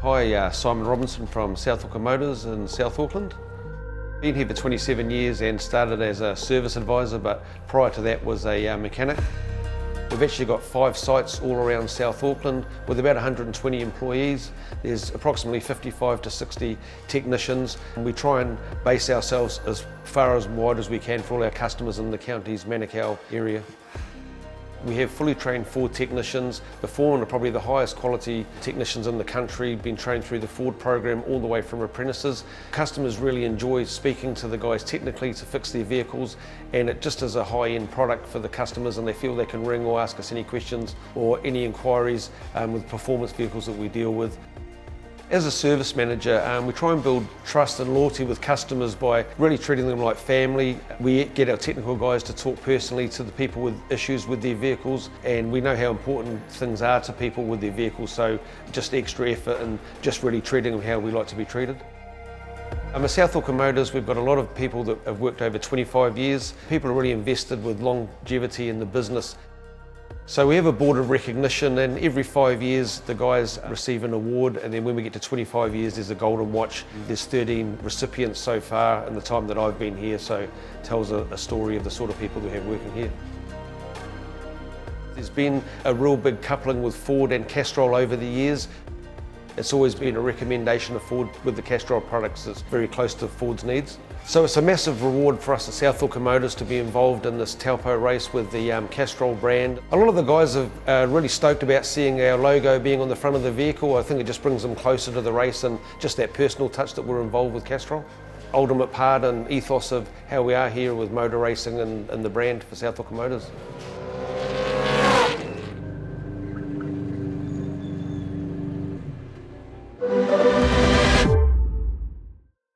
Hi, Simon Robinson from South Auckland Motors in South Auckland. Been here for 27 years and started as a service advisor, but prior to that was a mechanic. We've actually got 5 sites all around South Auckland with about 120 employees. There's approximately 55 to 60 technicians. And we try and base ourselves as far as wide as we can for all our customers in the county's Manukau area. We have fully trained Ford technicians. The foremen are probably the highest quality technicians in the country, been trained through the Ford program all the way from apprentices. Customers really enjoy speaking to the guys technically to fix their vehicles, and it just is a high-end product for the customers, and they feel they can ring or ask us any questions or any inquiries with performance vehicles that we deal with. As a service manager, we try and build trust and loyalty with customers by really treating them like family. We get our technical guys to talk personally to the people with issues with their vehicles, and we know how important things are to people with their vehicles, so just extra effort and just really treating them how we like to be treated. At South Auckland Motors, we've got a lot of people that have worked over 25 years. People are really invested with longevity in the business. So we have a board of recognition, and every 5 years the guys receive an award, and then when we get to 25 years there's a golden watch. There's 13 recipients so far in the time that I've been here, so it tells a story of the sort of people we have working here. There's been a real big coupling with Ford and Castrol over the years. It's always been a recommendation of Ford with the Castrol products that's very close to Ford's needs. So it's a massive reward for us at South Auckland Motors to be involved in this Taupo race with the Castrol brand. A lot of the guys are really stoked about seeing our logo being on the front of the vehicle. I think it just brings them closer to the race and just that personal touch that we're involved with Castrol. Ultimate part and ethos of how we are here with motor racing and the brand for South Auckland Motors.